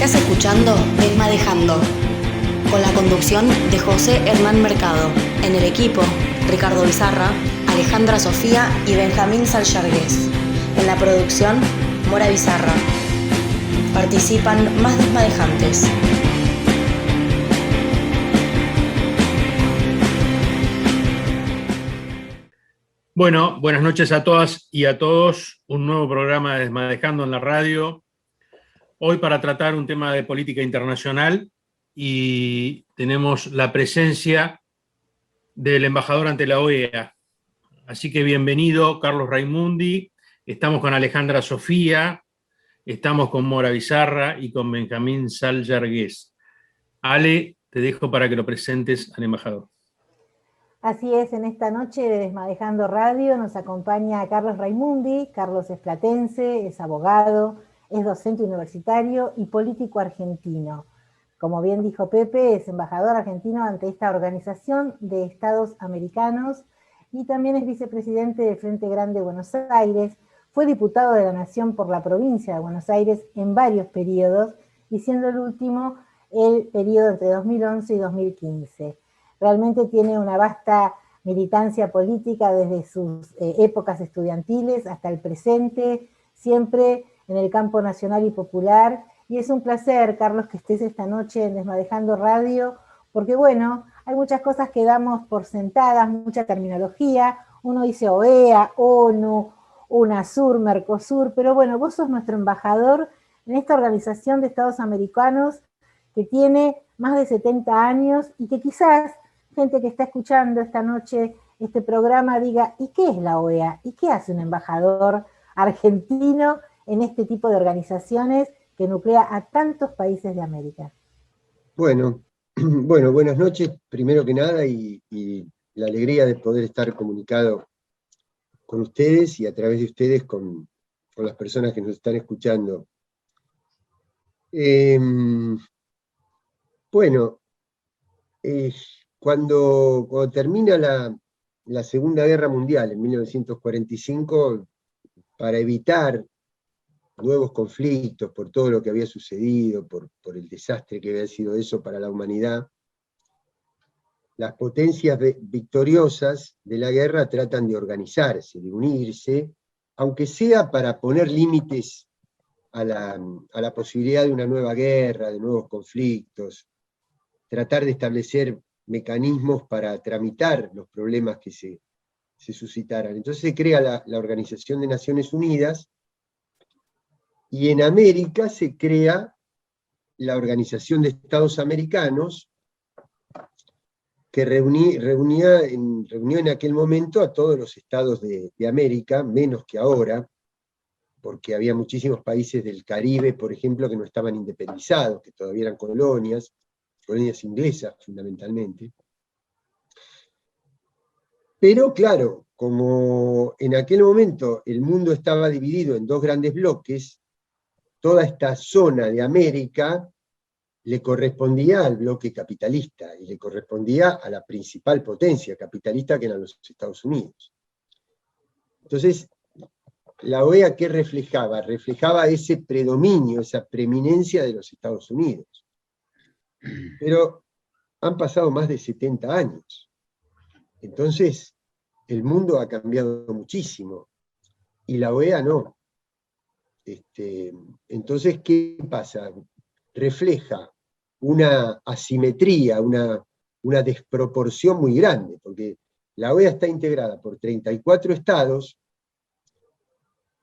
Estás escuchando Desmadejando, con la conducción de José Hernán Mercado. En el equipo, Ricardo Bizarra, Alejandra Sofía y Benjamín Sallargués. En la producción, Mora Bizarra. Participan más desmadejantes. Bueno, buenas noches a todas y a todos. Un nuevo programa de Desmadejando en la radio. Hoy para tratar un tema de política internacional y tenemos la presencia del embajador ante la OEA. Así que bienvenido, Carlos Raimundi. Estamos con Alejandra Sofía, estamos con Mora Bizarra y con Benjamín Sallargués. Ale, te dejo para que lo presentes al embajador. Así es, en esta noche de Desmadejando Radio nos acompaña Carlos Raimundi. Carlos es platense, es abogado, es docente universitario y político argentino. Como bien dijo Pepe, es embajador argentino ante esta Organización de Estados Americanos y también es vicepresidente del Frente Grande de Buenos Aires. Fue diputado de la Nación por la provincia de Buenos Aires en varios periodos y siendo el último el periodo entre 2011 y 2015. Realmente tiene una vasta militancia política desde sus épocas estudiantiles hasta el presente, siempre en el campo nacional y popular. Y es un placer, Carlos, que estés esta noche en Desmadejando Radio, porque bueno, hay muchas cosas que damos por sentadas, mucha terminología. Uno dice OEA, ONU, UNASUR, Mercosur, pero bueno, vos sos nuestro embajador en esta Organización de Estados Americanos que tiene más de 70 años y que quizás gente que está escuchando esta noche este programa diga, ¿y qué es la OEA? ¿Y qué hace un embajador argentino en este tipo de organizaciones que nuclea a tantos países de América? Bueno, buenas noches, primero que nada, y la alegría de poder estar comunicado con ustedes y a través de ustedes con las personas que nos están escuchando. Cuando termina la Segunda Guerra Mundial en 1945, para evitar nuevos conflictos por todo lo que había sucedido, por el desastre que había sido eso para la humanidad, las potencias victoriosas de la guerra tratan de organizarse, de unirse, aunque sea para poner límites a la posibilidad de una nueva guerra, de nuevos conflictos, tratar de establecer mecanismos para tramitar los problemas que se suscitaran. Entonces se crea la Organización de Naciones Unidas, y en América se crea la Organización de Estados Americanos, que reunió en aquel momento a todos los estados de América, menos que ahora, porque había muchísimos países del Caribe, por ejemplo, que no estaban independizados, que todavía eran colonias inglesas fundamentalmente. Pero claro, como en aquel momento el mundo estaba dividido en dos grandes bloques, toda esta zona de América le correspondía al bloque capitalista y le correspondía a la principal potencia capitalista, que eran los Estados Unidos. Entonces, la OEA, ¿qué reflejaba? Reflejaba ese predominio, esa preeminencia de los Estados Unidos. Pero han pasado más de 70 años. Entonces, el mundo ha cambiado muchísimo, y la OEA no. Entonces, ¿qué pasa? Refleja una asimetría, una desproporción muy grande, porque la OEA está integrada por 34 estados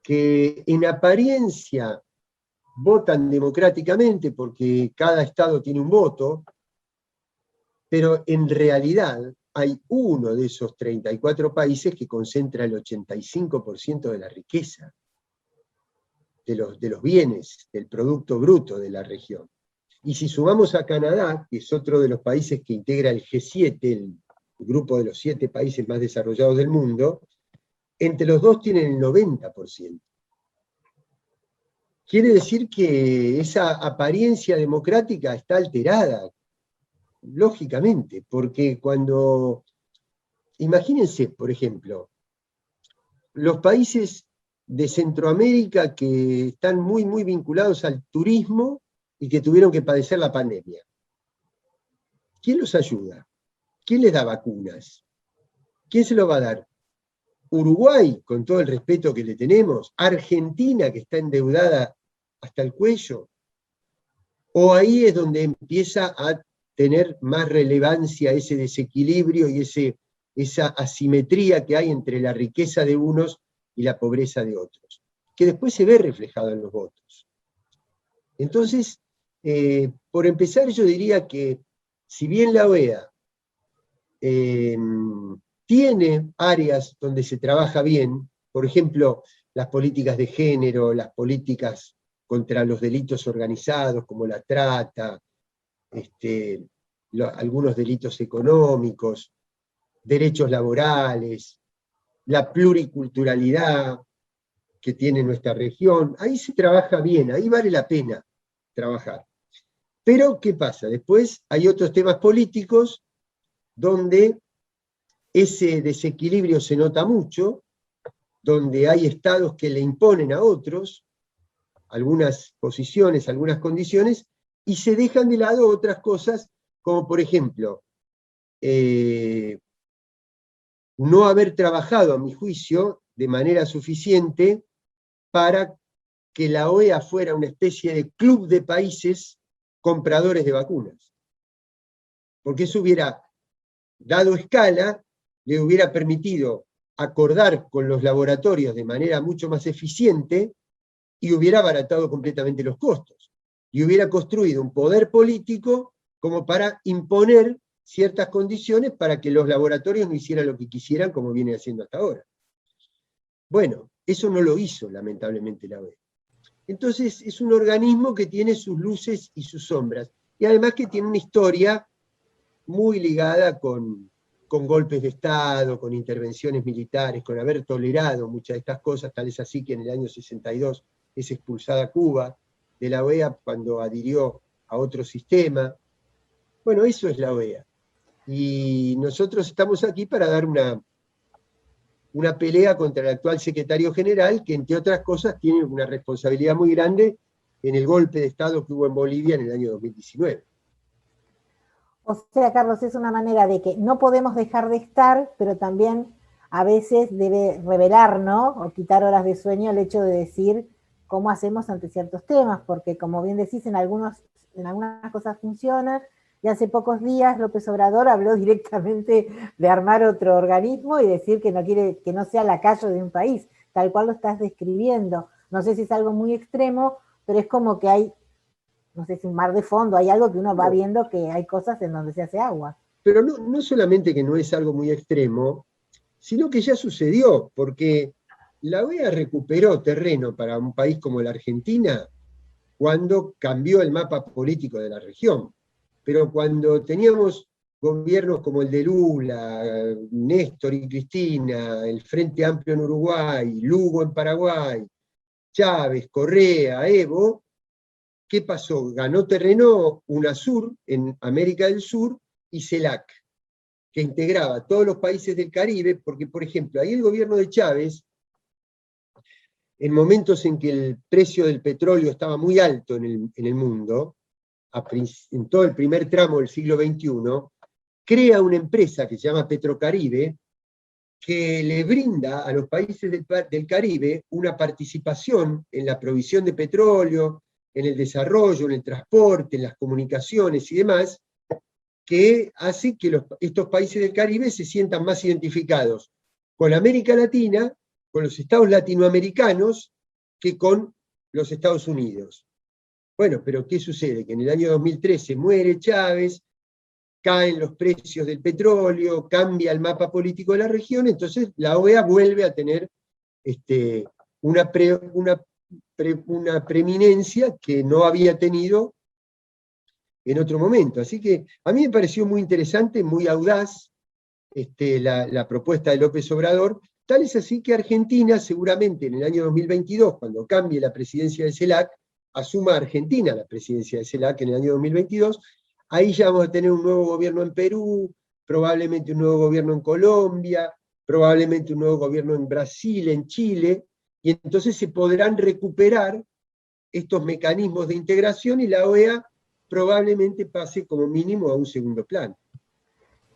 que en apariencia votan democráticamente porque cada estado tiene un voto, pero en realidad hay uno de esos 34 países que concentra el 85% de la riqueza, de los bienes, del Producto Bruto de la región. Y si sumamos a Canadá, que es otro de los países que integra el G7, el grupo de los 7 países más desarrollados del mundo, entre los dos tienen el 90%. Quiere decir que esa apariencia democrática está alterada, lógicamente, porque cuando, imagínense, por ejemplo, los países de Centroamérica que están muy, muy vinculados al turismo y que tuvieron que padecer la pandemia. ¿Quién los ayuda? ¿Quién les da vacunas? ¿Quién se lo va a dar? ¿Uruguay, con todo el respeto que le tenemos? ¿Argentina, que está endeudada hasta el cuello? ¿O ahí es donde empieza a tener más relevancia ese desequilibrio y esa asimetría que hay entre la riqueza de unos y la pobreza de otros, que después se ve reflejado en los votos? Entonces, por empezar, yo diría que si bien la OEA tiene áreas donde se trabaja bien, por ejemplo, las políticas de género, las políticas contra los delitos organizados como la trata, algunos delitos económicos, derechos laborales, la pluriculturalidad que tiene nuestra región, ahí se trabaja bien, ahí vale la pena trabajar. Pero, ¿qué pasa? Después hay otros temas políticos donde ese desequilibrio se nota mucho, donde hay estados que le imponen a otros algunas posiciones, algunas condiciones, y se dejan de lado otras cosas, como por ejemplo, no haber trabajado, a mi juicio, de manera suficiente para que la OEA fuera una especie de club de países compradores de vacunas. Porque eso hubiera dado escala, le hubiera permitido acordar con los laboratorios de manera mucho más eficiente y hubiera abaratado completamente los costos. Y hubiera construido un poder político como para imponer ciertas condiciones para que los laboratorios no hicieran lo que quisieran como viene haciendo hasta ahora. Bueno, eso no lo hizo lamentablemente la OEA. Entonces es un organismo que tiene sus luces y sus sombras, y además que tiene una historia muy ligada con golpes de Estado, con intervenciones militares, con haber tolerado muchas de estas cosas, tal es así que en el año 62 es expulsada Cuba de la OEA cuando adhirió a otro sistema. Bueno, eso es la OEA. Y nosotros estamos aquí para dar una pelea contra el actual secretario general, que entre otras cosas tiene una responsabilidad muy grande en el golpe de Estado que hubo en Bolivia en el año 2019. O sea, Carlos, es una manera de que no podemos dejar de estar, pero también a veces debe revelarnos o quitar horas de sueño el hecho de decir cómo hacemos ante ciertos temas, porque como bien decís, en algunas cosas funcionan, y hace pocos días López Obrador habló directamente de armar otro organismo y decir que no quiere que no sea lacayo de un país, tal cual lo estás describiendo. No sé si es algo muy extremo, pero es como que hay, no sé si un mar de fondo, hay algo que uno va viendo que hay cosas en donde se hace agua. Pero no solamente que no es algo muy extremo, sino que ya sucedió, porque la OEA recuperó terreno para un país como la Argentina cuando cambió el mapa político de la región. Pero cuando teníamos gobiernos como el de Lula, Néstor y Cristina, el Frente Amplio en Uruguay, Lugo en Paraguay, Chávez, Correa, Evo, ¿qué pasó? Ganó terreno UNASUR en América del Sur y CELAC, que integraba a todos los países del Caribe, porque, por ejemplo, ahí el gobierno de Chávez, en momentos en que el precio del petróleo estaba muy alto en el mundo, en todo el primer tramo del siglo XXI, crea una empresa que se llama Petrocaribe, que le brinda a los países del Caribe una participación en la provisión de petróleo, en el desarrollo, en el transporte, en las comunicaciones y demás, que hace que estos países del Caribe se sientan más identificados con América Latina, con los estados latinoamericanos, que con los Estados Unidos. Bueno, pero ¿qué sucede? Que en el año 2013 muere Chávez, caen los precios del petróleo, cambia el mapa político de la región, entonces la OEA vuelve a tener una preeminencia que no había tenido en otro momento. Así que a mí me pareció muy interesante, muy audaz la propuesta de López Obrador, tal es así que Argentina seguramente en el año 2022, cuando cambie la presidencia de CELAC, asuma Argentina la presidencia de CELAC en el año 2022, ahí ya vamos a tener un nuevo gobierno en Perú, probablemente un nuevo gobierno en Colombia, probablemente un nuevo gobierno en Brasil, en Chile, y entonces se podrán recuperar estos mecanismos de integración y la OEA probablemente pase como mínimo a un segundo plano.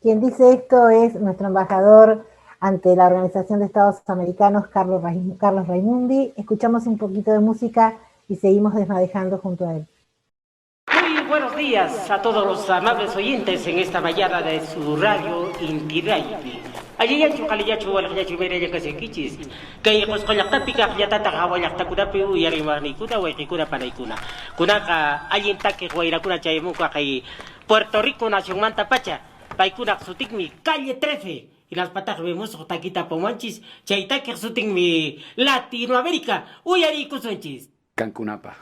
Quien dice esto es nuestro embajador ante la Organización de Estados Americanos, Carlos Raimundi. Escuchamos un poquito de música y seguimos desmadejando junto a él. Muy buenos días a todos los amables oyentes en esta mañana de su radio Inti Raymi. Ayayanchu kaliyachu walakyachu meraya kasekichis. Kay qosqollaqtapiqa qllatata qhawallaqtakunapi uyarimarniykuna wayqikuna panaykuna. Kunaqa allintaki wayrakuna chaymunqa kay Puerto Rico nacionmanta pacha. Paykunaq sutinmi calle 13. Inaspataqmi musq taquita pomanchis. Chaytakiq sutinmi Latinoamérica uyariykusunchis. Cancunapa.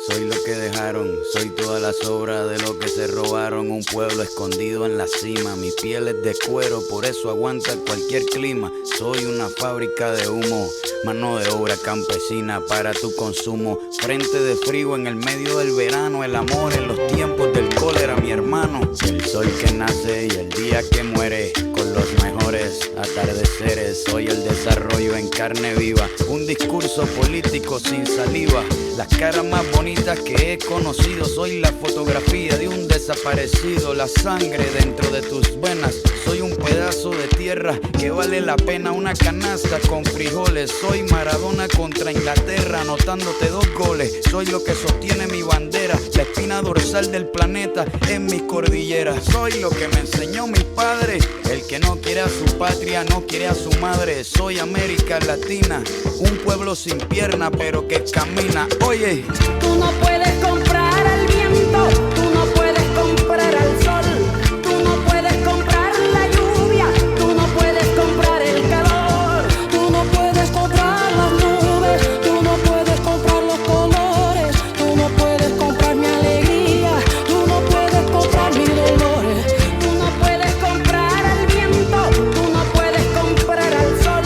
Soy lo que dejaron, soy toda la sobra de lo que se robaron. Un pueblo escondido en la cima, mi piel es de cuero, por eso aguanta cualquier clima. Soy una fábrica de humo, mano de obra campesina para tu consumo. Frente de frío en el medio del verano, el amor en los tiempos del cólera, mi hermano. El sol que nace y el día que muere, con los mejores atardeceres. Soy el desarrollo en carne viva, un discurso político sin saliva. Las caras más bonitas que he conocido, soy la fotografía de un desaparecido. La sangre dentro de tus venas, soy un pedazo de tierra que vale la pena una canasta con frijoles. Soy Maradona contra Inglaterra, anotándote 2 goles. Soy lo que sostiene mi bandera, la espina dorsal del planeta en mi cordillera. Soy lo que me enseñó mi padre, el que no quiere a su patria, no quiere a su madre. Soy América Latina, un pueblo sin pierna pero que camina. Oye, tú no puedes comprar al viento, tú no puedes comprar al sol, tú no puedes comprar la lluvia, tú no puedes comprar el calor, tú no puedes comprar las nubes, tú no puedes comprar los colores, tú no puedes comprar mi alegría, tú no puedes comprar mis dolores, tú no puedes comprar al viento, tú no puedes comprar al sol,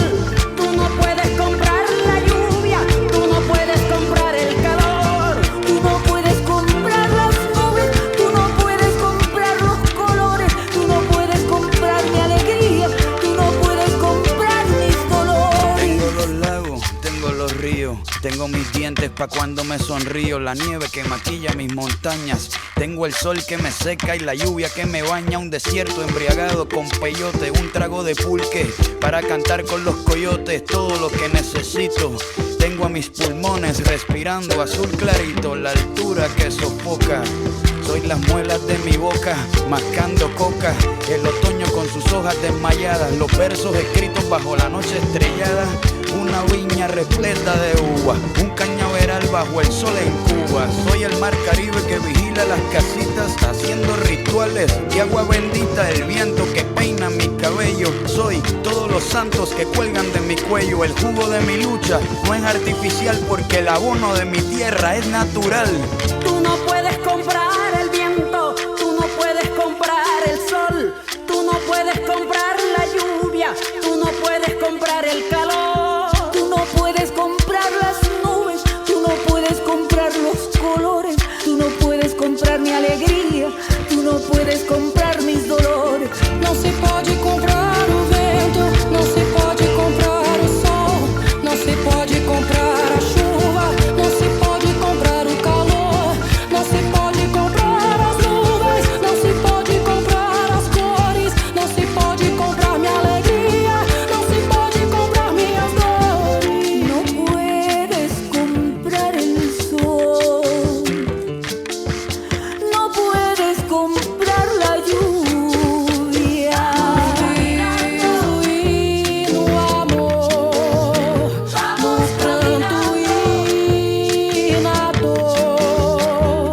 tú no puedes comprar la lluvia, tú no puedes comprar el calor, tú no puedes comprar las nubes, tú no puedes comprar los colores, tú no puedes comprar mi alegría, tú no puedes comprar mis dolores. tengo los lagos, tengo los ríos, tengo mis dientes pa' cuando me sonrío, la nieve que maquilla mis montañas, tengo el sol que me seca y la lluvia que me baña, un desierto embriagado con peyote, un trago de pulque para cantar con los coyotes, todo lo que necesito. Tengo a mis pulmones respirando azul clarito, la altura que sofoca. Soy las muelas de mi boca, mascando coca. El otoño con sus hojas desmayadas, los versos escritos bajo la noche estrellada. Una viña repleta de uva, un cañaveral bajo el sol en Cuba. Soy el mar Caribe que vigila las casitas, haciendo rituales de agua bendita. El viento que peina mi cabello. Soy todos los santos que cuelgan de mi cuello. El jugo de mi lucha no es artificial, porque el abono de mi tierra es natural. Tú no puedes comprar el viento, tú no puedes comprar el sol, tú no puedes comprar la lluvia, tú no puedes comprar el calor, tú no puedes comprar las nubes, tú no puedes comprar los colores, tú no puedes comprar mi alegría, tú no puedes comprar mis dolores. Não se pode comprar o vento, não se pode comprar o sol, não se pode comprar a chuva, não se pode comprar o calor, não se pode comprar as nuvens, não se pode comprar as cores, não se pode comprar minha alegria, não se pode comprar minhas dores. Não puedes comprar el sol, no puedes comprar la lluvia. Y no amor, nos pranto y nado.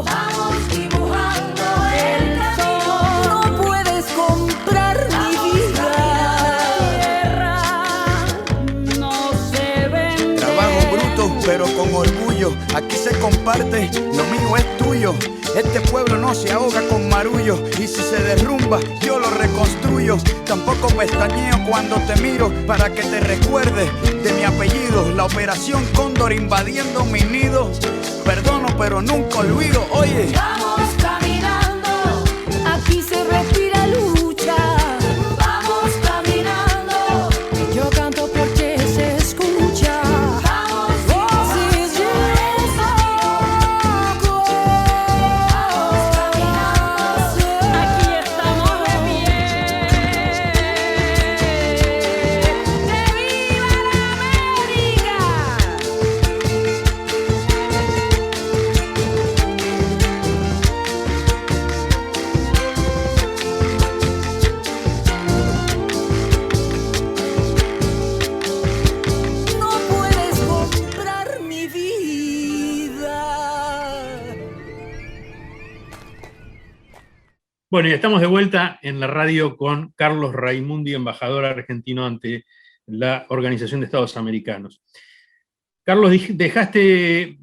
Vamos dibujando el sol. No puedes comprar mi vida. No se vende. Trabajo bruto pero con orgullo, aquí se comparte, lo mío es tuyo. Este pueblo no se ahoga con marullo, y si se derrumba yo lo reconstruyo. Tampoco pestañeo cuando te miro, para que te recuerdes de mi apellido. La operación Cóndor invadiendo mi nido, perdono pero nunca olvido. Oye, Vamos caminando, aquí se respira lucha. Vamos caminando, Bueno, y estamos de vuelta en la radio con Carlos Raimundi, embajador argentino ante la Organización de Estados Americanos. Carlos, dejaste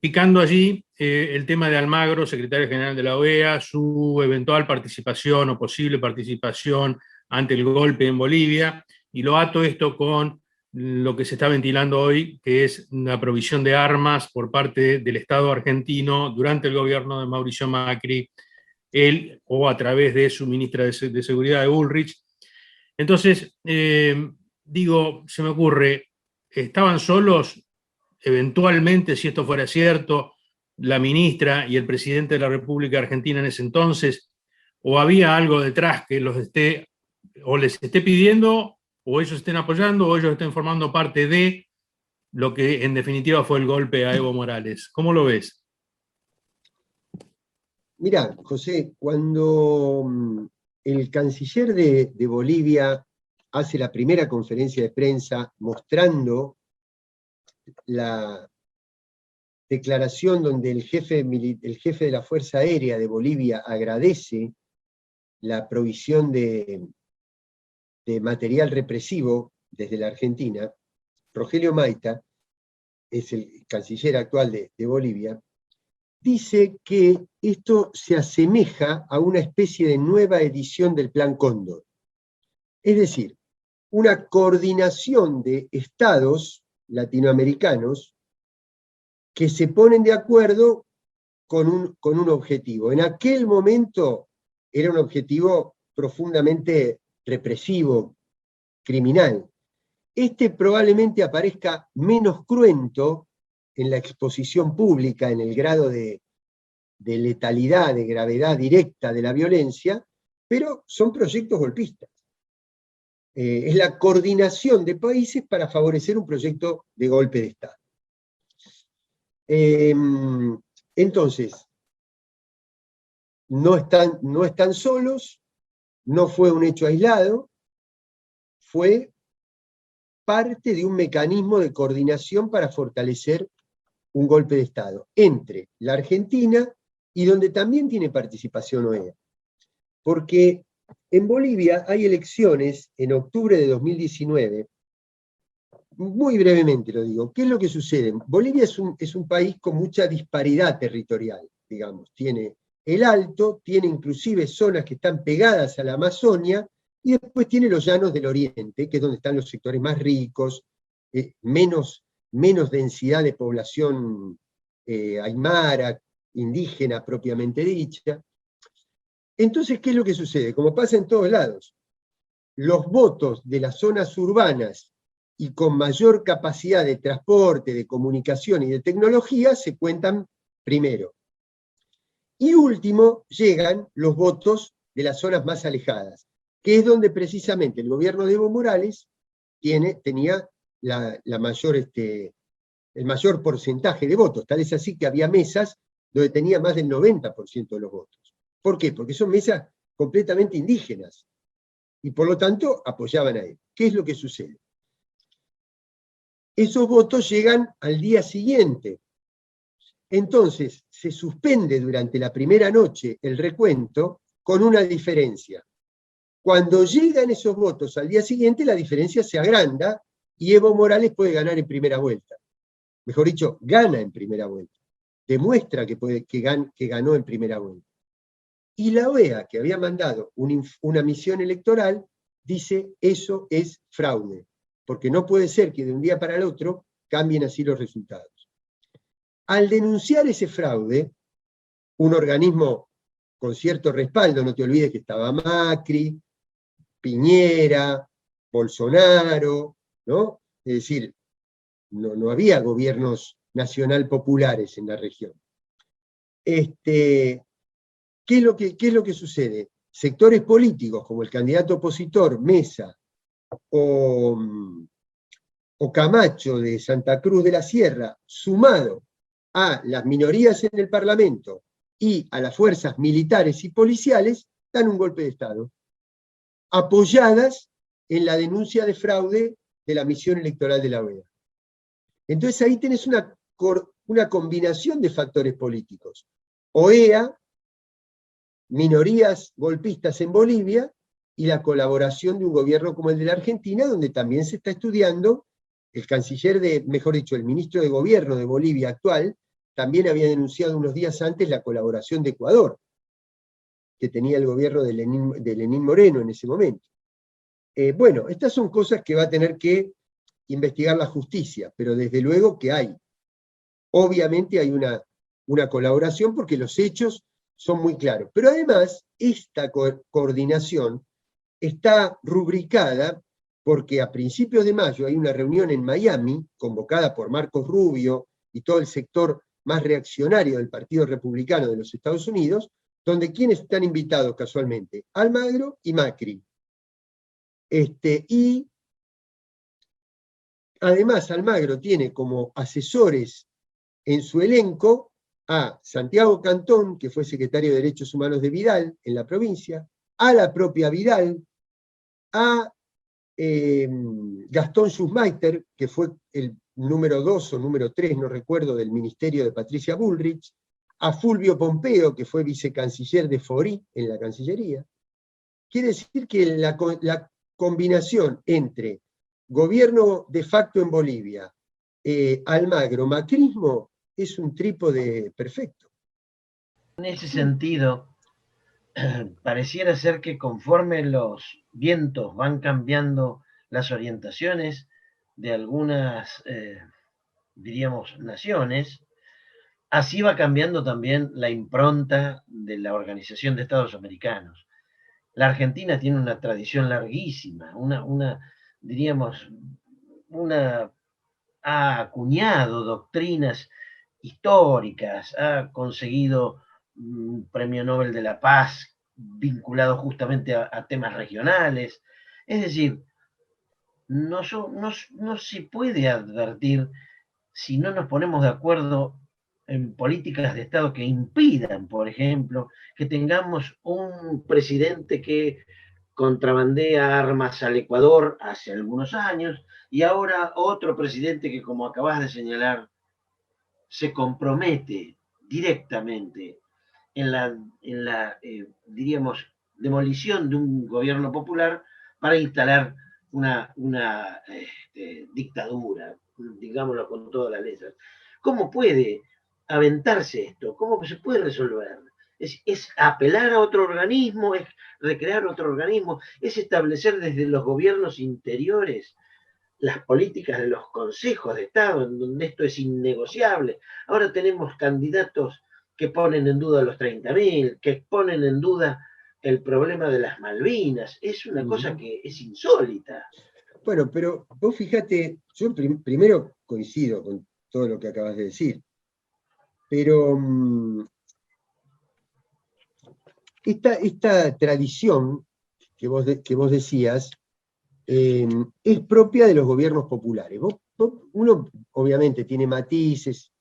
picando allí el tema de Almagro, secretario general de la OEA, su eventual participación o posible participación ante el golpe en Bolivia, y lo ato esto con lo que se está ventilando hoy, que es la provisión de armas por parte del Estado argentino durante el gobierno de Mauricio Macri, él o a través de su ministra de Seguridad, de Bullrich. Entonces, digo, se me ocurre, ¿estaban solos eventualmente, si esto fuera cierto, la ministra y el presidente de la República Argentina en ese entonces, o había algo detrás que los esté, o les esté pidiendo, o ellos estén apoyando, o ellos estén formando parte de lo que en definitiva fue el golpe a Evo Morales? ¿Cómo lo ves? Mirá, José, cuando el canciller de Bolivia hace la primera conferencia de prensa mostrando la declaración donde el jefe de la Fuerza Aérea de Bolivia agradece la provisión de material represivo desde la Argentina, Rogelio Maita, es el canciller actual de Bolivia, dice que esto se asemeja a una especie de nueva edición del Plan Cóndor. Es decir, una coordinación de estados latinoamericanos que se ponen de acuerdo con un objetivo. En aquel momento era un objetivo profundamente represivo, criminal. Este probablemente aparezca menos cruento en la exposición pública, en el grado de letalidad, de gravedad directa de la violencia, pero son proyectos golpistas. Es la coordinación de países para favorecer un proyecto de golpe de Estado. Entonces, no están solos, no fue un hecho aislado, fue parte de un mecanismo de coordinación para fortalecer un golpe de Estado entre la Argentina y donde también tiene participación OEA. Porque en Bolivia hay elecciones en octubre de 2019, muy brevemente lo digo. ¿Qué es lo que sucede? Bolivia es un país con mucha disparidad territorial, digamos. Tiene el Alto, tiene inclusive zonas que están pegadas a la Amazonia, y después tiene los llanos del Oriente, que es donde están los sectores más ricos, menos densidad de población aymara, indígena propiamente dicha. Entonces, ¿qué es lo que sucede? Como pasa en todos lados, los votos de las zonas urbanas y con mayor capacidad de transporte, de comunicación y de tecnología se cuentan primero. Y último, llegan los votos de las zonas más alejadas, que es donde precisamente el gobierno de Evo Morales tenía el mayor porcentaje de votos. Tal es así que había mesas donde tenía más del 90% de los votos. ¿Por qué? Porque son mesas completamente indígenas, y por lo tanto apoyaban a él. ¿Qué es lo que sucede? Esos votos llegan al día siguiente. Entonces, se suspende durante la primera noche el recuento con una diferencia. Cuando llegan esos votos al día siguiente, la diferencia se agranda y Evo Morales puede ganar en primera vuelta. Mejor dicho, gana en primera vuelta. Demuestra que ganó en primera vuelta. Y la OEA, que había mandado una misión electoral, dice eso es fraude, porque no puede ser que de un día para el otro cambien así los resultados. Al denunciar ese fraude, un organismo con cierto respaldo, no te olvides que estaba Macri, Piñera, Bolsonaro, ¿no? Es decir, no había gobiernos nacional populares en la región. ¿Qué es lo que sucede? Sectores políticos como el candidato opositor Mesa o Camacho de Santa Cruz de la Sierra, sumado a las minorías en el Parlamento y a las fuerzas militares y policiales, dan un golpe de Estado, apoyadas en la denuncia de fraude de la misión electoral de la OEA. Entonces ahí tenés una combinación de factores políticos. OEA minorías golpistas en Bolivia y la colaboración de un gobierno como el de la Argentina, donde también se está estudiando. El canciller mejor dicho, el ministro de Gobierno de Bolivia actual, también había denunciado unos días antes la colaboración de Ecuador, que tenía el gobierno de Lenín Moreno en ese momento. Bueno, estas son cosas que va a tener que investigar la justicia, pero desde luego que hay. Obviamente hay una colaboración porque los hechos son muy claros. Pero además, esta coordinación está rubricada porque a principios de mayo hay una reunión en Miami, convocada por Marcos Rubio y todo el sector más reaccionario del Partido Republicano de los Estados Unidos, donde quienes están invitados casualmente, Almagro y Macri. Y además Almagro tiene como asesores en su elenco a Santiago Cantón, que fue secretario de Derechos Humanos de Vidal en la provincia, a la propia Vidal, a Gastón Schussmacher, que fue el número 2 o número 3, no recuerdo, del ministerio de Patricia Bullrich, a Fulvio Pompeo, que fue vicecanciller de Fori en la Cancillería. Quiere decir que la combinación entre gobierno de facto en Bolivia, Almagro, macrismo, es un trípode perfecto. En ese sentido, pareciera ser que conforme los vientos van cambiando las orientaciones de algunas, diríamos, naciones, así va cambiando también la impronta de la Organización de Estados Americanos. La Argentina tiene una tradición larguísima, diríamos, ha acuñado doctrinas históricas, ha conseguido un premio Nobel de la Paz vinculado justamente a temas regionales. Es decir, no se puede advertir, si no nos ponemos de acuerdo en políticas de Estado que impidan, por ejemplo, que tengamos un presidente que contrabandea armas al Ecuador hace algunos años, y ahora otro presidente que, como acabas de señalar, se compromete directamente en la diríamos, demolición de un gobierno popular para instalar una dictadura, digámoslo con todas las letras. ¿Cómo puede aventarse esto? ¿Cómo se puede resolver? Es apelar a otro organismo, es recrear otro organismo, es establecer desde los gobiernos interiores las políticas de los consejos de Estado, en donde esto es innegociable. Ahora tenemos candidatos que ponen en duda los 30.000, que ponen en duda el problema de las Malvinas. Es una cosa que es insólita. Bueno, pero vos fíjate, yo primero coincido con todo lo que acabas de decir, pero esta tradición que vos decías es propia de los gobiernos populares. Uno obviamente tiene matices,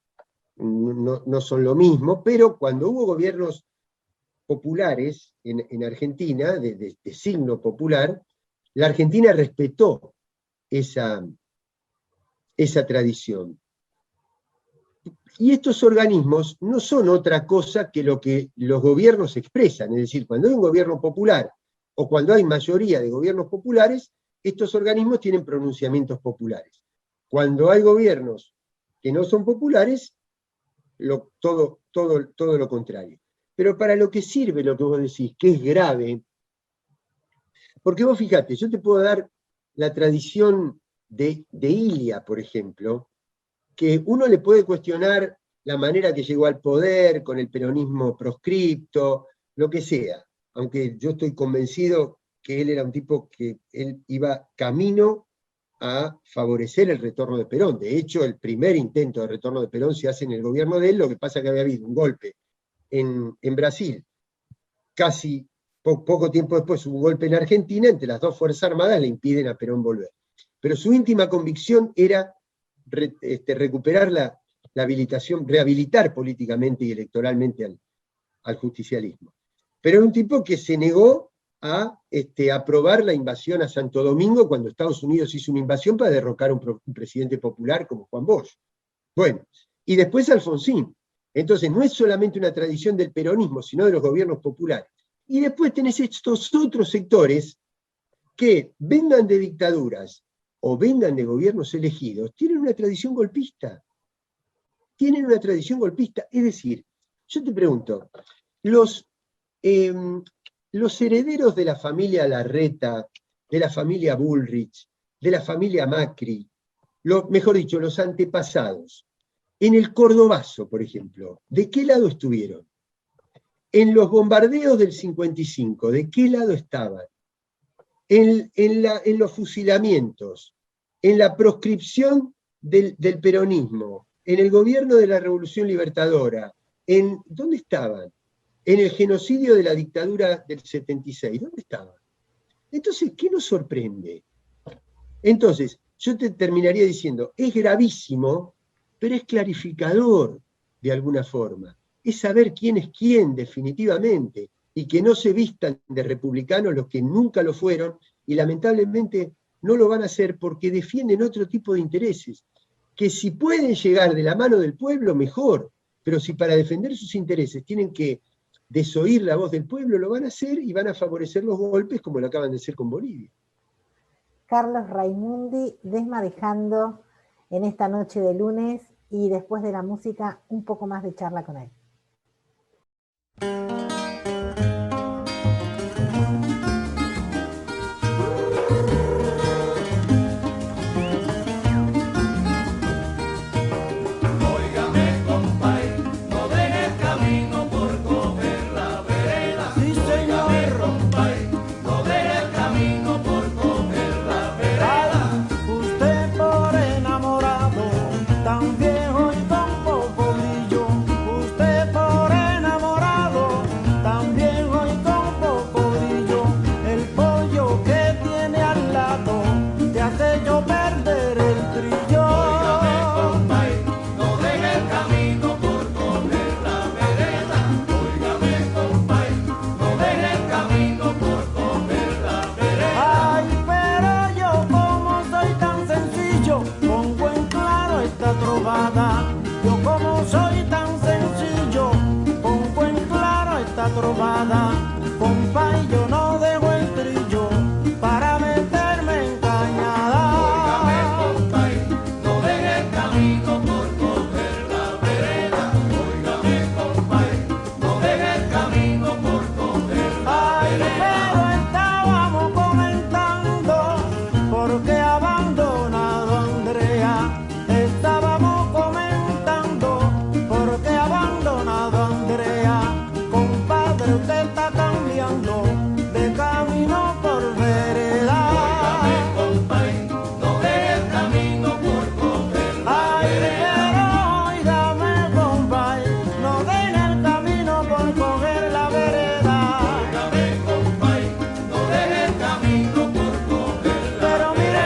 no son lo mismo, pero cuando hubo gobiernos populares en Argentina, de signo popular, la Argentina respetó esa tradición. Y estos organismos no son otra cosa que lo que los gobiernos expresan, es decir, cuando hay un gobierno popular o cuando hay mayoría de gobiernos populares, estos organismos tienen pronunciamientos populares. Cuando hay gobiernos que no son populares, todo lo contrario. Pero para lo que sirve lo que vos decís, que es grave, porque vos fíjate, yo te puedo dar la tradición de Ilia, por ejemplo, que uno le puede cuestionar la manera que llegó al poder, con el peronismo proscripto, lo que sea, aunque yo estoy convencido que él era un tipo que él iba camino a favorecer el retorno de Perón. De hecho, el primer intento de retorno de Perón se hace en el gobierno de él, lo que pasa es que había habido un golpe en Brasil, casi poco tiempo después hubo un golpe en Argentina, entre las dos Fuerzas Armadas le impiden a Perón volver. Pero su íntima convicción era recuperar la habilitación, rehabilitar políticamente y electoralmente al justicialismo. Pero era un tipo que se negó a aprobar la invasión a Santo Domingo cuando Estados Unidos hizo una invasión para derrocar a un presidente popular como Juan Bosch. Bueno, y después Alfonsín. Entonces, no es solamente una tradición del peronismo, sino de los gobiernos populares. Y después tenés estos otros sectores que vengan de dictaduras o vengan de gobiernos elegidos, tienen una tradición golpista. Tienen una tradición golpista. Es decir, yo te pregunto, los herederos de la familia Larreta, de la familia Bullrich, de la familia Macri, mejor dicho, los antepasados, en el Cordobazo, por ejemplo, ¿de qué lado estuvieron? En los bombardeos del 55, ¿de qué lado estaban? En los fusilamientos, en la proscripción del peronismo, en el gobierno de la Revolución Libertadora, ¿dónde estaban? En el genocidio de la dictadura del 76, ¿dónde estaban? Entonces, ¿qué nos sorprende? Entonces, yo te terminaría diciendo, es gravísimo, pero es clarificador de alguna forma. Es saber quién es quién definitivamente, y que no se vistan de republicanos los que nunca lo fueron, y lamentablemente no lo van a hacer porque defienden otro tipo de intereses, que si pueden llegar de la mano del pueblo, mejor, pero si para defender sus intereses tienen que desoír la voz del pueblo, lo van a hacer y van a favorecer los golpes como lo acaban de hacer con Bolivia. Carlos Raimundi, desmadejando en esta noche de lunes, y después de la música, un poco más de charla con él. Yo como soy tan sencillo, pongo en claro esta trovada, compa, y yo no dejo el trillo para meterme en cañada. Óigame, compa, no deje el camino por coger la vereda. Óigame, compa, no deje el camino por coger la vereda. Pero estábamos comentando porque abandonado Andrea. Estábamos comentando porque abandonado Andrea. Compadre, usted está cambiando de camino por vereda. Óigame, compay, no deje el camino por coger la vereda. Óigame, compay, no deje el camino por coger la vereda. Óigame, compay, no deje el camino por coger la vereda. Pero mire,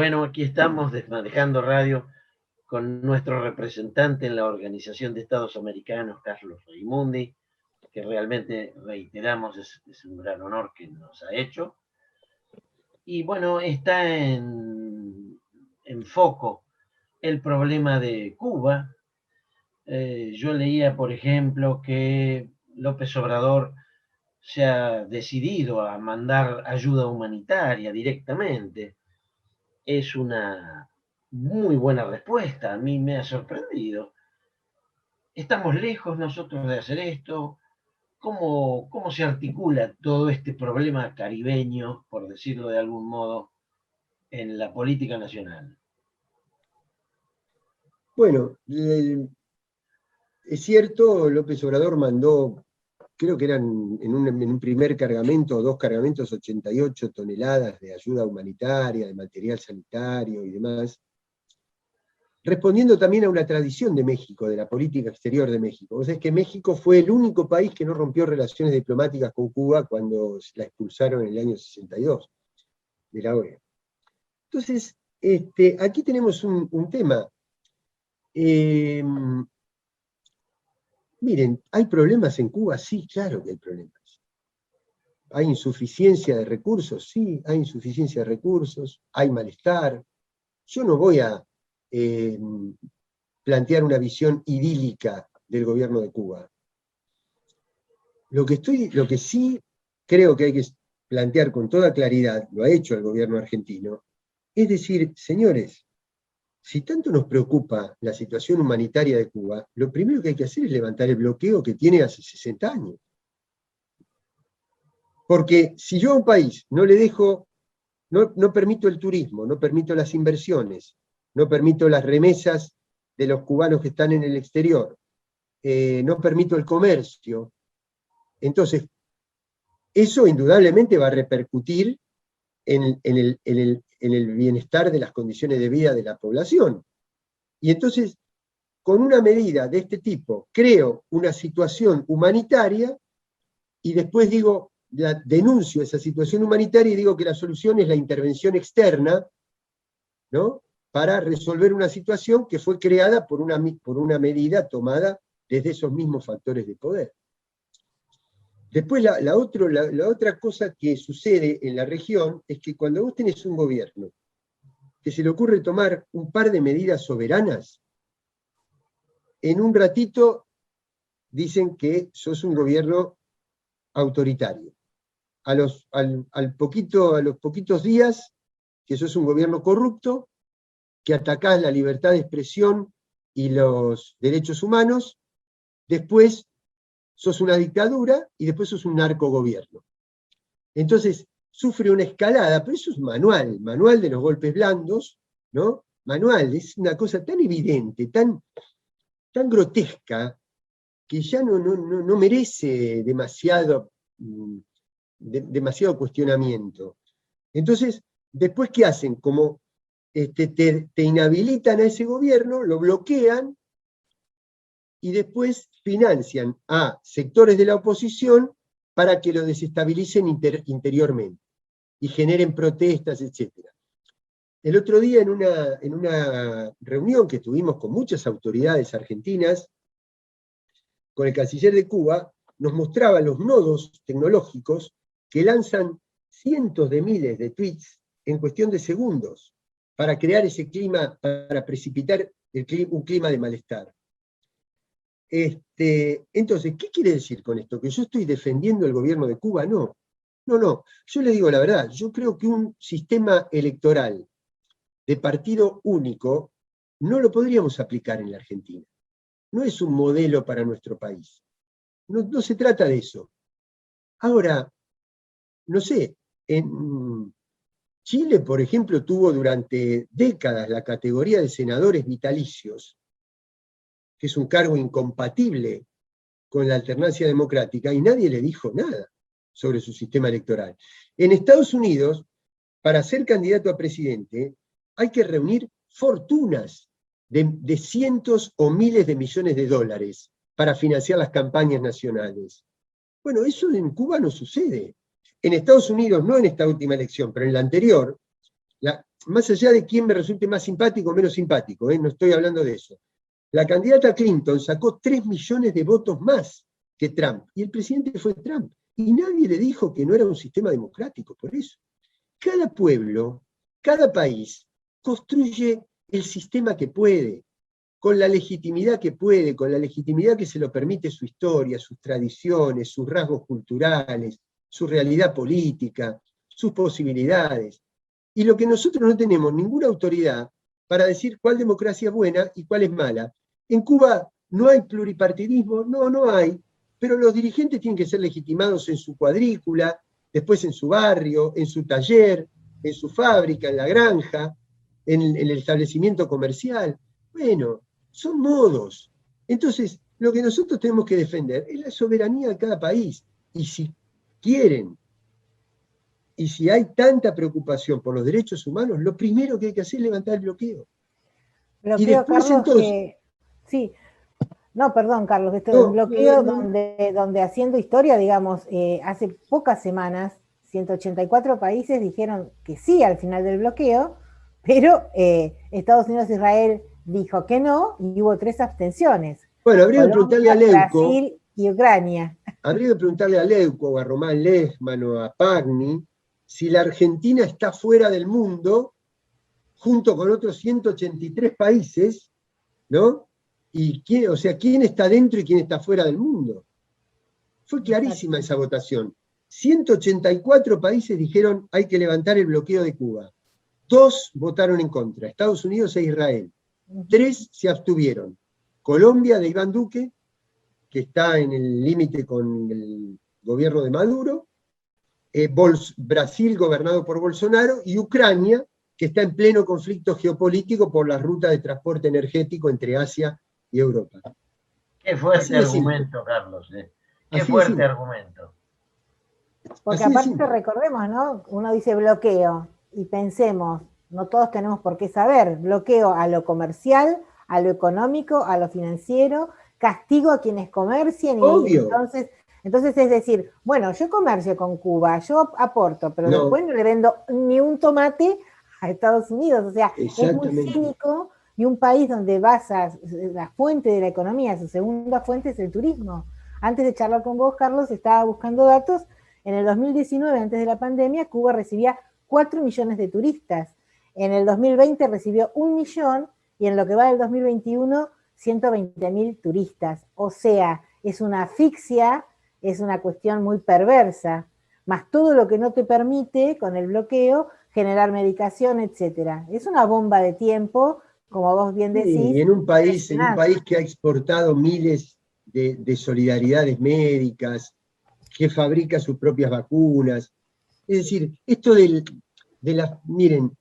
bueno, aquí estamos Desmadejando Radio con nuestro representante en la Organización de Estados Americanos, Carlos Raimundi, que realmente, reiteramos, es un gran honor que nos ha hecho. Y bueno, está en foco el problema de Cuba. Yo leía, por ejemplo, que López Obrador se ha decidido a mandar ayuda humanitaria directamente. Es una muy buena respuesta, a mí me ha sorprendido. ¿Estamos lejos nosotros de hacer esto? ¿Cómo se articula todo este problema caribeño, por decirlo de algún modo, en la política nacional? Bueno, es cierto, López Obrador mandó, creo que eran en un primer cargamento o 2 cargamentos, 88 toneladas de ayuda humanitaria, de material sanitario y demás, respondiendo también a una tradición de México, de la política exterior de México. O sea, es que México fue el único país que no rompió relaciones diplomáticas con Cuba cuando la expulsaron en el año 62 de la OEA. Entonces, aquí tenemos un tema. Miren, ¿hay problemas en Cuba? Sí, claro que hay problemas. ¿Hay insuficiencia de recursos? Sí, hay insuficiencia de recursos, hay malestar. Yo no voy a plantear una visión idílica del gobierno de Cuba. Lo que sí creo que hay que plantear con toda claridad, lo ha hecho el gobierno argentino, es decir, señores, si tanto nos preocupa la situación humanitaria de Cuba, lo primero que hay que hacer es levantar el bloqueo que tiene hace 60 años. Porque si yo a un país no le dejo, no permito el turismo, no permito las inversiones, no permito las remesas de los cubanos que están en el exterior, no permito el comercio, entonces eso indudablemente va a repercutir en el bienestar de las condiciones de vida de la población. Y entonces, con una medida de este tipo, creo una situación humanitaria y después denuncio esa situación humanitaria y digo que la solución es la intervención externa, ¿no?, para resolver una situación que fue creada por una medida tomada desde esos mismos factores de poder. Después, la otra cosa que sucede en la región es que cuando vos tenés un gobierno que se le ocurre tomar un par de medidas soberanas, en un ratito dicen que sos un gobierno autoritario. A los poquitos días que sos un gobierno corrupto, que atacás la libertad de expresión y los derechos humanos, después sos una dictadura y después sos un narcogobierno. Entonces, sufre una escalada, pero eso es manual de los golpes blandos, ¿no? Manual, es una cosa tan evidente, tan grotesca, que ya no merece demasiado cuestionamiento. Entonces, después, ¿qué hacen? Como te inhabilitan a ese gobierno, lo bloquean, y después financian a sectores de la oposición para que lo desestabilicen interiormente y generen protestas, etc. El otro día en una reunión que tuvimos con muchas autoridades argentinas, con el canciller de Cuba, nos mostraba los nodos tecnológicos que lanzan cientos de miles de tweets en cuestión de segundos para crear ese clima, para precipitar un clima de malestar. Entonces, ¿qué quiere decir con esto? ¿Que yo estoy defendiendo el gobierno de Cuba? No. Yo le digo la verdad, yo creo que un sistema electoral de partido único no lo podríamos aplicar en la Argentina. No es un modelo para nuestro país. No se trata de eso. Ahora, no sé, en Chile, por ejemplo, tuvo durante décadas la categoría de senadores vitalicios, que es un cargo incompatible con la alternancia democrática, y nadie le dijo nada sobre su sistema electoral. En Estados Unidos, para ser candidato a presidente, hay que reunir fortunas de cientos o miles de millones de dólares para financiar las campañas nacionales. Bueno, eso en Cuba no sucede. En Estados Unidos, no en esta última elección, pero en la anterior, más allá de quién me resulte más simpático o menos simpático, no estoy hablando de eso. La candidata Clinton sacó 3 millones de votos más que Trump, y el presidente fue Trump, y nadie le dijo que no era un sistema democrático por eso. Cada pueblo, cada país, construye el sistema que puede, con la legitimidad que puede, con la legitimidad que se lo permite su historia, sus tradiciones, sus rasgos culturales, su realidad política, sus posibilidades. Y lo que nosotros no tenemos ninguna autoridad para decir cuál democracia es buena y cuál es mala. En Cuba no hay pluripartidismo, no hay, pero los dirigentes tienen que ser legitimados en su cuadrícula, después en su barrio, en su taller, en su fábrica, en la granja, en el establecimiento comercial. Bueno, son modos. Entonces, lo que nosotros tenemos que defender es la soberanía de cada país. Y si quieren, y si hay tanta preocupación por los derechos humanos, lo primero que hay que hacer es levantar el bloqueo. Y después, Carlos, entonces... sí. No, perdón, Carlos, esto es un bloqueo donde haciendo historia, digamos, hace pocas semanas, 184 países dijeron que sí al final del bloqueo, pero Estados Unidos e Israel dijo que no, y hubo 3 abstenciones. Bueno, habría que preguntarle a Leuco. Brasil y Ucrania. Habría que preguntarle a Leuco, o a Román Lechman, o a Pagni, si la Argentina está fuera del mundo, junto con otros 183 países, ¿no? Y quién está dentro y quién está fuera del mundo. Fue clarísima esa votación. 184 países dijeron hay que levantar el bloqueo de Cuba. 2 votaron en contra, Estados Unidos e Israel. 3 se abstuvieron. Colombia de Iván Duque, que está en el límite con el gobierno de Maduro, Brasil gobernado por Bolsonaro, y Ucrania, que está en pleno conflicto geopolítico por la ruta de transporte energético entre Asia y Europa. Qué fuerte argumento, Carlos. Qué fuerte argumento. Porque aparte recordemos, ¿no? Uno dice bloqueo, y pensemos, no todos tenemos por qué saber, bloqueo a lo comercial, a lo económico, a lo financiero, castigo a quienes comercien, y entonces es decir, bueno, yo comercio con Cuba, yo aporto, pero después no le vendo ni un tomate a Estados Unidos, o sea, es muy cínico, y un país donde basa la fuente de la economía, su segunda fuente es el turismo. Antes de charlar con vos, Carlos, estaba buscando datos. En el 2019, antes de la pandemia, Cuba recibía 4 millones de turistas. En el 2020 recibió 1 millón, y en lo que va del 2021, 120.000 turistas. O sea, es una asfixia, es una cuestión muy perversa, más todo lo que no te permite, con el bloqueo, generar medicación, etc. Es una bomba de tiempo, como vos bien decís. Sí, en un país que ha exportado miles de solidaridades médicas, que fabrica sus propias vacunas. Es decir, esto miren,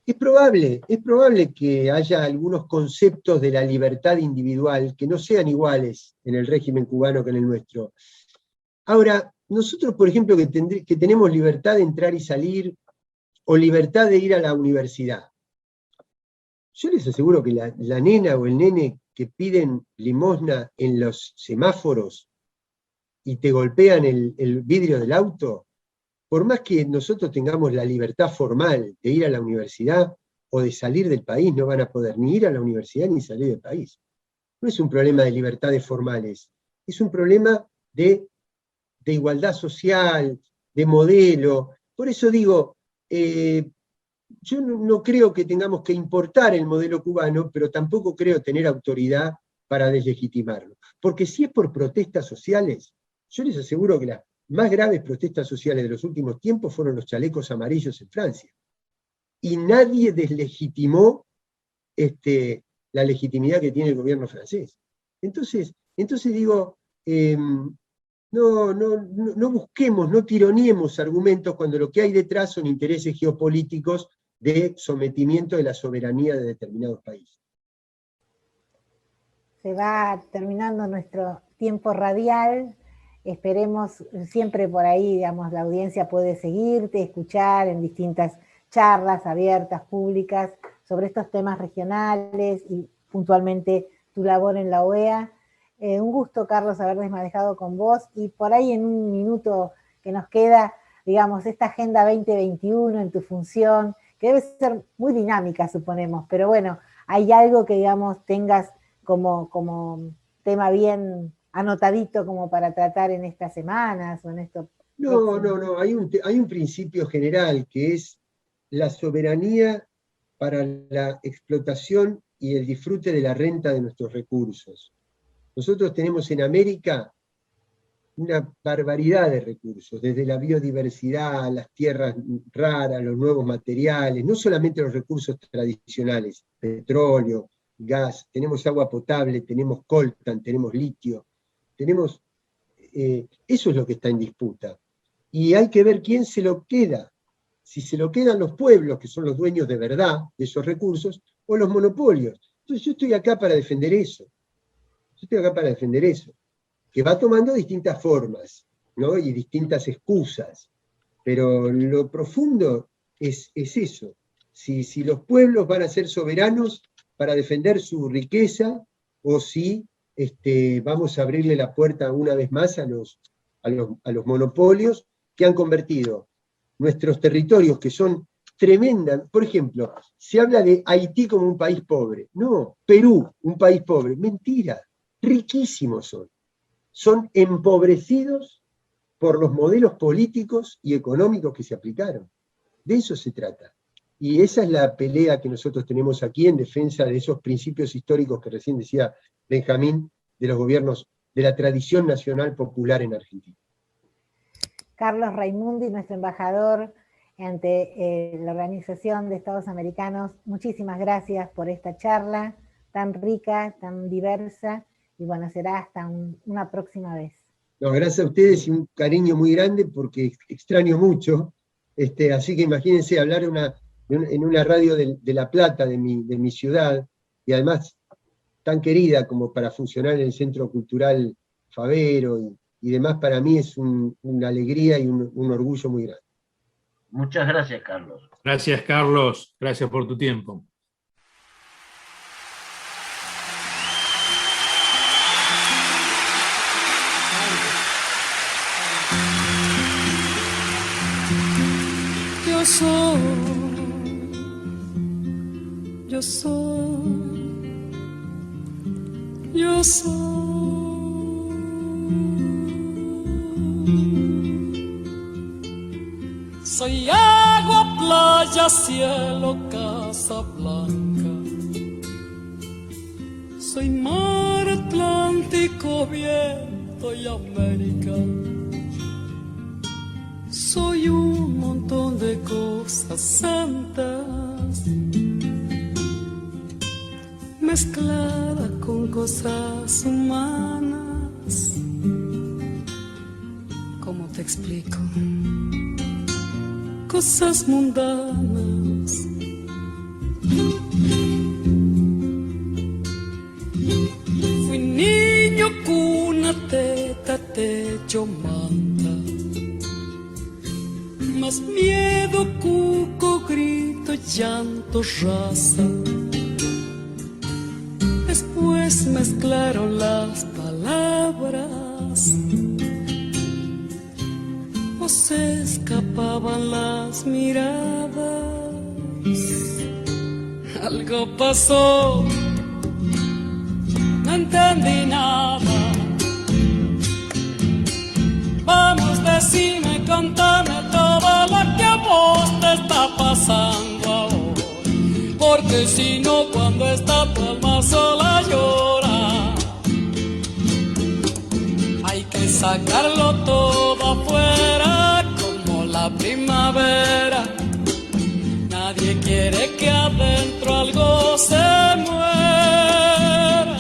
es probable que haya algunos conceptos de la libertad individual que no sean iguales en el régimen cubano que en el nuestro. Ahora, nosotros, por ejemplo, que tenemos libertad de entrar y salir, o libertad de ir a la universidad, yo les aseguro que la nena o el nene que piden limosna en los semáforos y te golpean el vidrio del auto, por más que nosotros tengamos la libertad formal de ir a la universidad o de salir del país, no van a poder ni ir a la universidad ni salir del país. No es un problema de libertades formales, es un problema de igualdad social, de modelo. Por eso digo, yo no creo que tengamos que importar el modelo cubano, pero tampoco creo tener autoridad para deslegitimarlo. Porque si es por protestas sociales, yo les aseguro que las más graves protestas sociales de los últimos tiempos fueron los chalecos amarillos en Francia. Y nadie deslegitimó la legitimidad que tiene el gobierno francés. Entonces digo, no busquemos, no tironiemos argumentos cuando lo que hay detrás son intereses geopolíticos de sometimiento de la soberanía de determinados países. Se va terminando nuestro tiempo radial. Esperemos siempre por ahí, digamos, la audiencia puede seguirte, escuchar en distintas charlas abiertas, públicas, sobre estos temas regionales y puntualmente tu labor en la OEA. Un gusto, Carlos, haber desmadejado con vos, y por ahí en un minuto que nos queda, digamos, esta Agenda 2021 en tu función que debe ser muy dinámica, suponemos, pero bueno, hay algo que, digamos, tengas como tema bien anotadito como para tratar en estas semanas o en estos... No, hay un principio general que es la soberanía para la explotación y el disfrute de la renta de nuestros recursos. Nosotros tenemos en América una barbaridad de recursos, desde la biodiversidad, las tierras raras, los nuevos materiales, no solamente los recursos tradicionales, petróleo, gas, tenemos agua potable, tenemos coltan, tenemos litio, tenemos... eso es lo que está en disputa. Y hay que ver quién se lo queda, si se lo quedan los pueblos, que son los dueños de verdad de esos recursos, o los monopolios. Entonces yo estoy acá para defender eso. Que va tomando distintas formas, ¿no? Y distintas excusas. Pero lo profundo es eso. Si los pueblos van a ser soberanos para defender su riqueza, o si vamos a abrirle la puerta una vez más a los monopolios que han convertido nuestros territorios, que son tremendas. Por ejemplo, se habla de Haití como un país pobre. No, Perú, un país pobre. Mentira, riquísimos son. Son empobrecidos por los modelos políticos y económicos que se aplicaron. De eso se trata. Y esa es la pelea que nosotros tenemos aquí en defensa de esos principios históricos que recién decía Benjamín, de los gobiernos, de la tradición nacional popular en Argentina. Carlos Raimundi, nuestro embajador ante la Organización de Estados Americanos, muchísimas gracias por esta charla tan rica, tan diversa, y bueno, será hasta una próxima vez. No, gracias a ustedes y un cariño muy grande porque extraño mucho, así que imagínense hablar en una radio de La Plata, de mi ciudad, y además tan querida como para funcionar en el Centro Cultural Favero y demás, para mí es una alegría y un orgullo muy grande. Muchas gracias, Carlos. Gracias, Carlos. Gracias por tu tiempo. Yo soy. Soy agua, playa, cielo, casa blanca. Soy mar, Atlántico, viento y América. Soy un montón de cosas santas mezclada con cosas humanas. ¿Cómo te explico? Cosas mundanas. Fui niño, cuna, teta, techo, manta. Más miedo, cuco, grito, llanto, raza. Después mezclaron las palabras, o se escapaban las miradas. Algo pasó, no entendí nada. Vamos, decime, contame todo lo que a vos te está pasando ahora. Porque si no, cuando esta palma sola llora, hay que sacarlo todo afuera como la primavera. Nadie quiere que adentro algo se muera.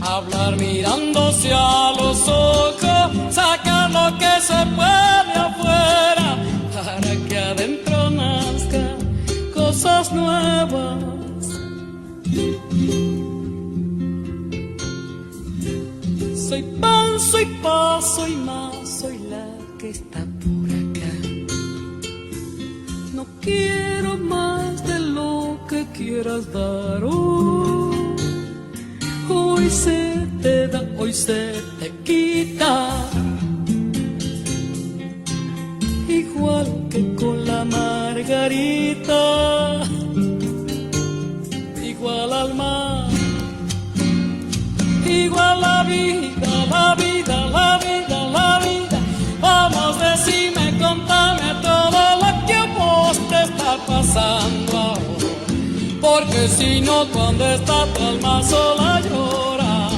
Hablar mirándose a los ojos, sacar lo que se puede afuera, para que adentro nazca cosas nuevas. Soy pan, soy paz, soy más, soy la que está por acá. No quiero más de lo que quieras dar hoy. Hoy se te da, hoy se te quita. Igual que con la margarita. pasando ahora. Porque si no, cuando está tu alma sola llora.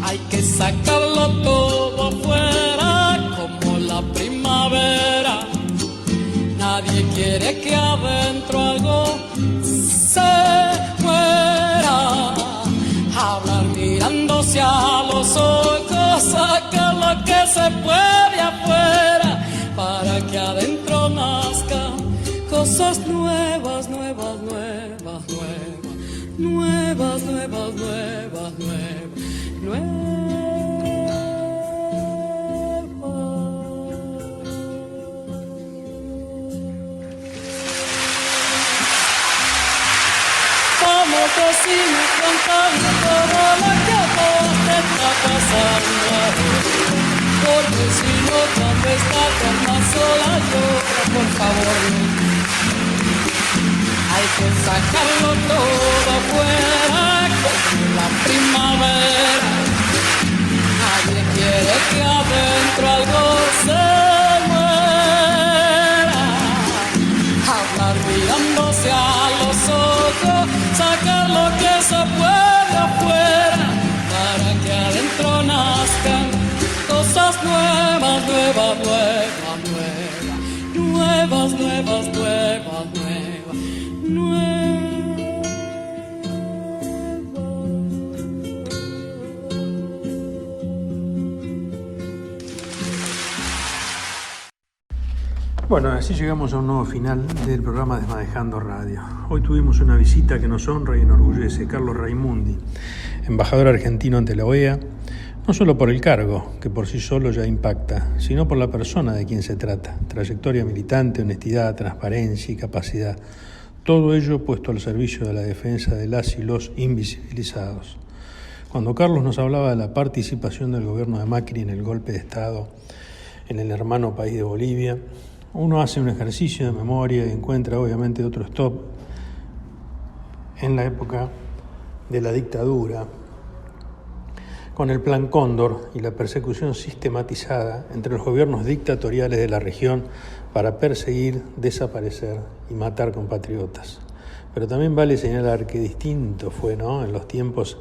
Hay que sacarlo todo afuera como la primavera. Nadie quiere que adentro algo se muera. Hablar mirándose a los ojos, sacar lo que se puede afuera para que adentro nazcan cosas nuevas, nuevas, nuevas, nuevas, nuevas, nuevas, nuevas, nuevas, nuevas. Vamos, decime, contame todo lo que a vos te está pasando ahora. Porque si no, cuando está tu alma sola llora, por favor. Hay que sacarlo todo afuera como la primavera. Nadie quiere que adentro algo se muera. Hablar mirándose a los ojos, sacar lo que se puede afuera para que adentro nazcan cosas nuevas, nuevas, nuevas, nuevas, nuevas, nuevas, nuevas, nuevas, nuevas. Bueno, así llegamos a un nuevo final del programa Desmadejando Radio. Hoy tuvimos una visita que nos honra y enorgullece, Carlos Raimundi, embajador argentino ante la OEA, no solo por el cargo, que por sí solo ya impacta, sino por la persona de quien se trata, trayectoria militante, honestidad, transparencia y capacidad, todo ello puesto al servicio de la defensa de las y los invisibilizados. Cuando Carlos nos hablaba de la participación del gobierno de Macri en el golpe de Estado en el hermano país de Bolivia, uno hace un ejercicio de memoria y encuentra obviamente otro stop en la época de la dictadura, con el Plan Cóndor y la persecución sistematizada entre los gobiernos dictatoriales de la región para perseguir, desaparecer y matar compatriotas. Pero también vale señalar que distinto fue, ¿no?, en los tiempos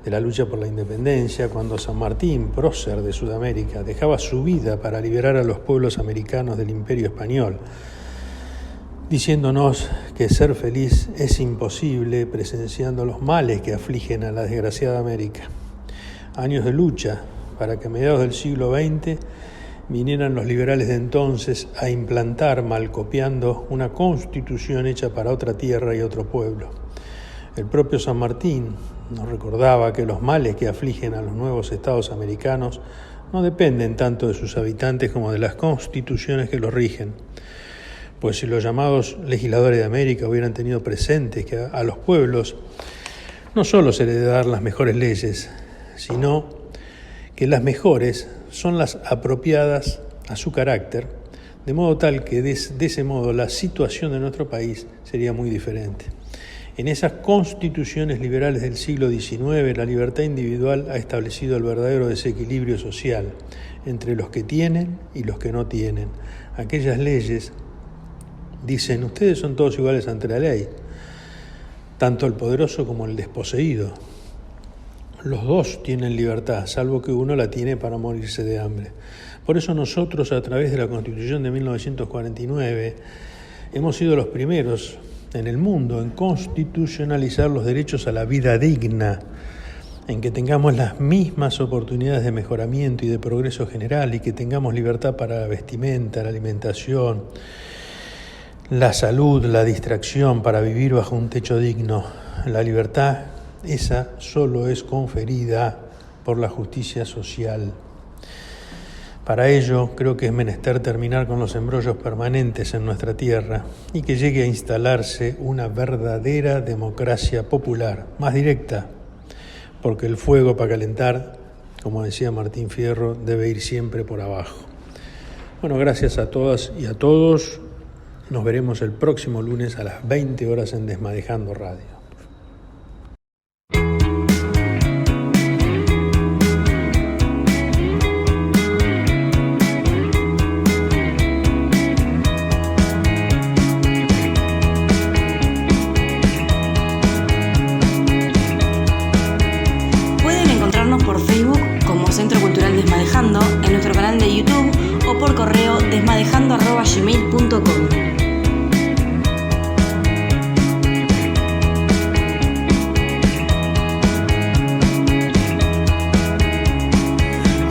de la lucha por la independencia, cuando San Martín, prócer de Sudamérica, dejaba su vida para liberar a los pueblos americanos del Imperio Español, diciéndonos que ser feliz es imposible presenciando los males que afligen a la desgraciada América. Años de lucha para que a mediados del siglo XX vinieran los liberales de entonces a implantar, mal copiando, una constitución hecha para otra tierra y otro pueblo. El propio San Martín nos recordaba que los males que afligen a los nuevos estados americanos no dependen tanto de sus habitantes como de las constituciones que los rigen. Pues si los llamados legisladores de América hubieran tenido presentes que a los pueblos no solo se les debe dar las mejores leyes, sino que las mejores son las apropiadas a su carácter, de modo tal que de ese modo la situación de nuestro país sería muy diferente. En esas constituciones liberales del siglo XIX, la libertad individual ha establecido el verdadero desequilibrio social entre los que tienen y los que no tienen. Aquellas leyes dicen, ustedes son todos iguales ante la ley, tanto el poderoso como el desposeído. Los dos tienen libertad, salvo que uno la tiene para morirse de hambre. Por eso nosotros, a través de la Constitución de 1949, hemos sido los primeros en el mundo en constitucionalizar los derechos a la vida digna, en que tengamos las mismas oportunidades de mejoramiento y de progreso general y que tengamos libertad para la vestimenta, la alimentación, la salud, la distracción, para vivir bajo un techo digno. La libertad, esa solo es conferida por la justicia social. Para ello, creo que es menester terminar con los embrollos permanentes en nuestra tierra y que llegue a instalarse una verdadera democracia popular, más directa, porque el fuego para calentar, como decía Martín Fierro, debe ir siempre por abajo. Bueno, gracias a todas y a todos. Nos veremos el próximo lunes a las 20 horas en Desmadejando Radio. Cultural Desmadejando, en nuestro canal de YouTube o por correo desmadejando@gmail.com.